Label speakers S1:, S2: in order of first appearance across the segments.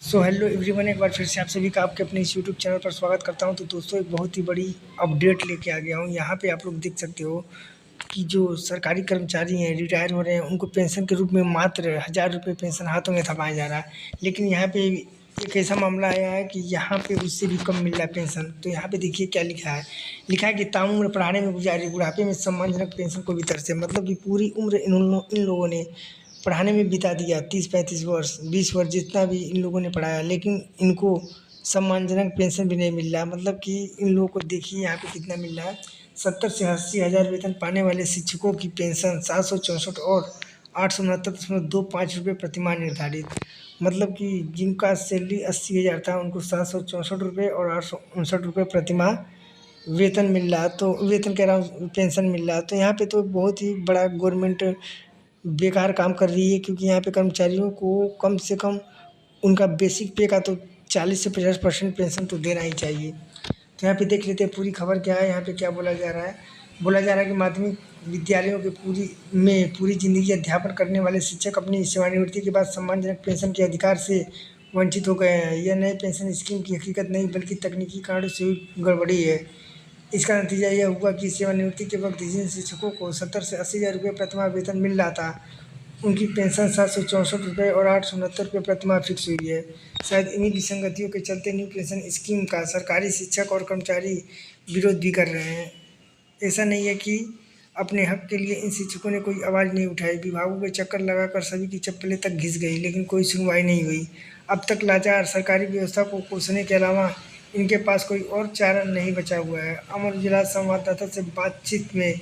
S1: So hello everyone, एक बार फिर से आप सभी का आपके अपने इस यूट्यूब चैनल पर स्वागत करता हूं। तो दोस्तों, एक बहुत ही बड़ी अपडेट लेके आ गया हूं। यहां पे आप लोग देख सकते हो कि जो सरकारी कर्मचारी हैं, रिटायर हो रहे हैं, उनको पेंशन के रूप में मात्र 1000 रुपये पेंशन हाथों में थमाया जा रहा है। लेकिन यहाँ पे एक ऐसा मामला आया है कि यहाँ पे उससे भी कम मिल रहा है पेंशन। तो यहाँ पे देखिए क्या लिखा है कि ताउम्र पढ़ाने में गुजारी, बुढ़ापे में सम्मानजनक पेंशन को भी तरसे। मतलब कि पूरी उम्र इन लोगों ने पढ़ाने में बिता दिया, 30-35 वर्ष, 20 वर्ष, जितना भी इन लोगों ने पढ़ाया, लेकिन इनको सम्मानजनक पेंशन भी नहीं मिल रहा। मतलब कि इन लोगों को देखिए यहाँ पे कितना मिल रहा है। 70 से 80 हज़ार वेतन पाने वाले शिक्षकों की पेंशन 764 और 869.25 रुपये प्रतिमाह निर्धारित। मतलब कि जिनका सैलरी 80 हज़ार था, उनको 764 रुपये और 869 रुपये प्रतिमाह वेतन मिल रहा। तो वेतन कह रहा हूँ, पेंशन मिल रहा। तो यहाँ पे तो बहुत ही बड़ा गवर्नमेंट बेकार काम कर रही है, क्योंकि यहाँ पे कर्मचारियों को कम से कम उनका बेसिक पे का तो 40 से 50% पेंशन तो देना ही चाहिए। तो यहाँ पे देख लेते हैं पूरी खबर क्या है। यहाँ पे क्या बोला जा रहा है। बोला जा रहा है कि माध्यमिक विद्यालयों के पूरी जिंदगी अध्यापन करने वाले शिक्षक अपनी सेवानिवृत्ति के बाद सम्मानजनक पेंशन के अधिकार से वंचित हो गए हैं। यह नए पेंशन स्कीम की हकीकत नहीं, बल्कि तकनीकी कारणों से हुई गड़बड़ी है। इसका नतीजा यह हुआ कि सेवानिवृत्ति के वक्त जिन शिक्षकों को 70 से 80 हज़ार रुपये प्रतिमाह वेतन मिल रहा था, उनकी पेंशन 764 रुपये और 869 रुपये प्रतिमाह फिक्स हुई है। शायद इन्हीं विसंगतियों के चलते न्यू पेंशन स्कीम का सरकारी शिक्षक और कर्मचारी विरोध भी कर रहे हैं। ऐसा नहीं है कि अपने हक के लिए इन शिक्षकों ने कोई आवाज़ नहीं उठाई। विभागों के चक्कर लगाकर सभी की चप्पलें तक घिस गई, लेकिन कोई सुनवाई नहीं हुई। अब तक लाचार सरकारी व्यवस्था को कोसने के अलावा इनके पास कोई और चारा नहीं बचा हुआ है। अमर उजाला संवाददाता से बातचीत में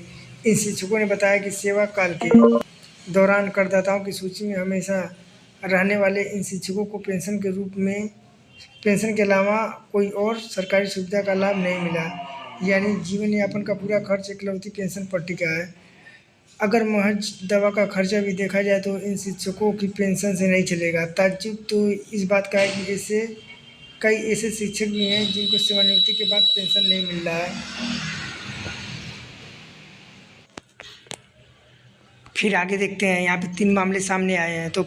S1: इन शिक्षकों ने बताया कि सेवा काल के दौरान करदाताओं की सूची में हमेशा रहने वाले इन शिक्षकों को पेंशन के अलावा कोई और सरकारी सुविधा का लाभ नहीं मिला। यानी जीवन यापन का पूरा खर्च इकलौती पेंशन पर टिका है। अगर महज दवा का खर्चा भी देखा जाए तो इन शिक्षकों की पेंशन से नहीं चलेगा। ताज्जुब तो इस बात का है कि कई ऐसे शिक्षक भी हैं जिनको सेवानिवृत्ति के बाद पेंशन नहीं मिल रहा है। फिर आगे देखते हैं। यहाँ पे 3 मामले सामने आए हैं। तो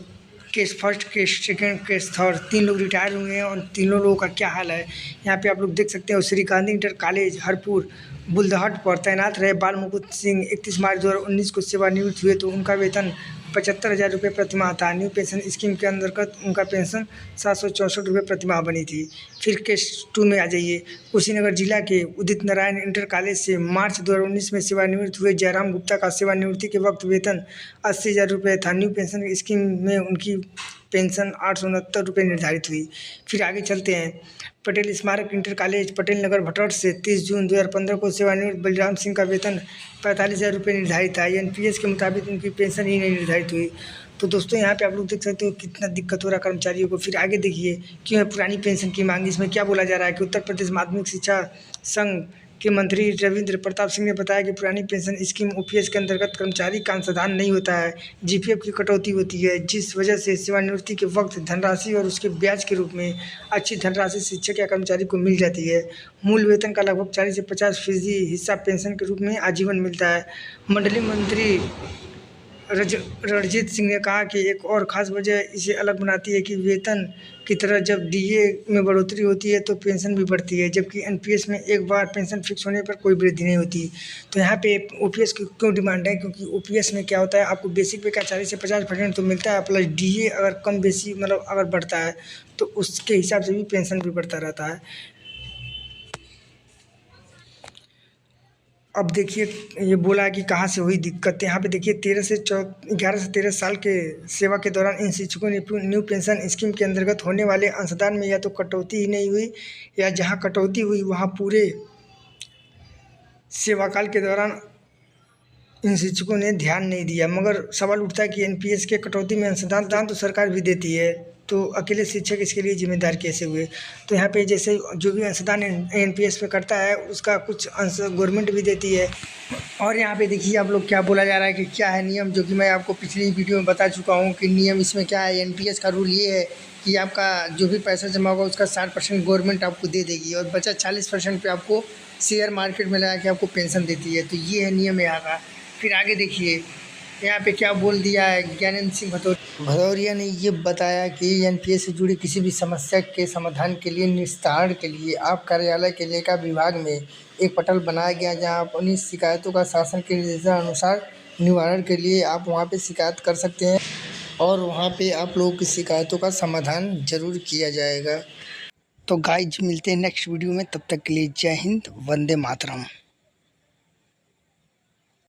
S1: case first, case second, case third, 3 लोग रिटायर हुए हैं और तीनों लोगों का क्या हाल है यहाँ पे आप लोग देख सकते हो। श्री गांधी इंटर कॉलेज हरपुर बुल्दहट पर तैनात रहे बाल मुकुंद सिंह 31 मार्च 2019 को सेवानिवृत्त हुए। तो उनका वेतन 75,000 रुपये प्रतिमाह था। न्यू पेंशन स्कीम के अंतर्गत उनका पेंशन 764 रुपये प्रतिमाह बनी थी। फिर केस 2 में आ जाइए। कुशीनगर जिला के उदित नारायण इंटर कॉलेज से मार्च 2019 में सेवानिवृत्त हुए जयराम गुप्ता का सेवानिवृत्ति के वक्त वेतन 80,000 रुपये था। न्यू पेंशन स्कीम में उनकी पेंशन 869 रुपये निर्धारित हुई। फिर आगे चलते हैं। पटेल स्मारक इंटर कॉलेज पटेल नगर भटौट से 30 जून 2015 को सेवानिवृत्त बलराम सिंह का वेतन 45,000 रुपये निर्धारित था। एनपीएस के मुताबिक उनकी पेंशन ही नहीं निर्धारित हुई। तो दोस्तों, यहाँ पे आप लोग देख सकते हो कितना दिक्कत हो रहा है कर्मचारियों को। फिर आगे देखिए क्यों है पुरानी पेंशन की मांग। इसमें क्या बोला जा रहा है कि उत्तर प्रदेश माध्यमिक शिक्षा संघ के मंत्री रविंद्र प्रताप सिंह ने बताया कि पुरानी पेंशन स्कीम ओपीएस के अंतर्गत कर्मचारी का अंशदान नहीं होता है, जीपीएफ की कटौती होती है, जिस वजह से सेवानिवृत्ति के वक्त धनराशि और उसके ब्याज के रूप में अच्छी धनराशि शिक्षक या कर्मचारी को मिल जाती है। मूल वेतन का लगभग 40 से 50% हिस्सा पेंशन के रूप में आजीवन मिलता है। मंडलीय मंत्री रणजीत सिंह ने कहा कि एक और ख़ास वजह इसे अलग बनाती है कि वेतन की तरह जब डीए में बढ़ोतरी होती है तो पेंशन भी बढ़ती है, जबकि एनपीएस में एक बार पेंशन फिक्स होने पर कोई वृद्धि नहीं होती। तो यहाँ पे ओपीएस की क्यों डिमांड है, क्योंकि ओपीएस में क्या होता है, आपको बेसिक पे का 40 से 50% तो मिलता है, प्लस डीए अगर कम बेसी मतलब अगर बढ़ता है तो उसके हिसाब से भी पेंशन भी बढ़ता रहता है। अब देखिए ये बोला है कि कहाँ से हुई दिक्कत। यहाँ पे देखिए 11 से 13 साल के सेवा के दौरान इन शिक्षकों ने न्यू पेंशन स्कीम के अंतर्गत होने वाले अंशदान में या तो कटौती ही नहीं हुई, या जहाँ कटौती हुई वहाँ पूरे सेवाकाल के दौरान इन शिक्षकों ने ध्यान नहीं दिया। मगर सवाल उठता है कि एनपीएस के कटौती में अंशदान तो सरकार भी देती है, तो अकेले शिक्षक इसके लिए जिम्मेदार कैसे हुए। तो यहाँ पे जैसे जो भी अंशदान एनपीएस पे करता है उसका कुछ अंश गवर्नमेंट भी देती है। और यहाँ पे देखिए आप लोग क्या बोला जा रहा है कि क्या है नियम, जो कि मैं आपको पिछली वीडियो में बता चुका हूँ कि नियम इसमें क्या है। एनपीएस का रूल ये है कि आपका जो भी पैसा जमा होगा उसका 60% गवर्नमेंट आपको दे देगी और बचा 40% पे आपको शेयर मार्केट में लगा के आपको पेंशन देती है। तो ये है नियम यहाँ का। फिर आगे देखिए यहाँ पे क्या बोल दिया है ज्ञानेंद्र सिंह भदौरिया ने ये बताया कि एनपीएस से जुड़ी किसी भी समस्या के समाधान के लिए निस्तारण के लिए आप कार्यालय के लेखा विभाग में एक पटल बनाया गया, जहां आप अपनी शिकायतों का शासन के निर्देशानुसार निवारण के लिए आप वहां पे शिकायत कर सकते हैं और वहां पे आप लोगों की शिकायतों का समाधान जरूर किया जाएगा। तो गाइज मिलते हैं नेक्स्ट वीडियो में, तब तक के लिए जय हिंद, वंदे मातरम।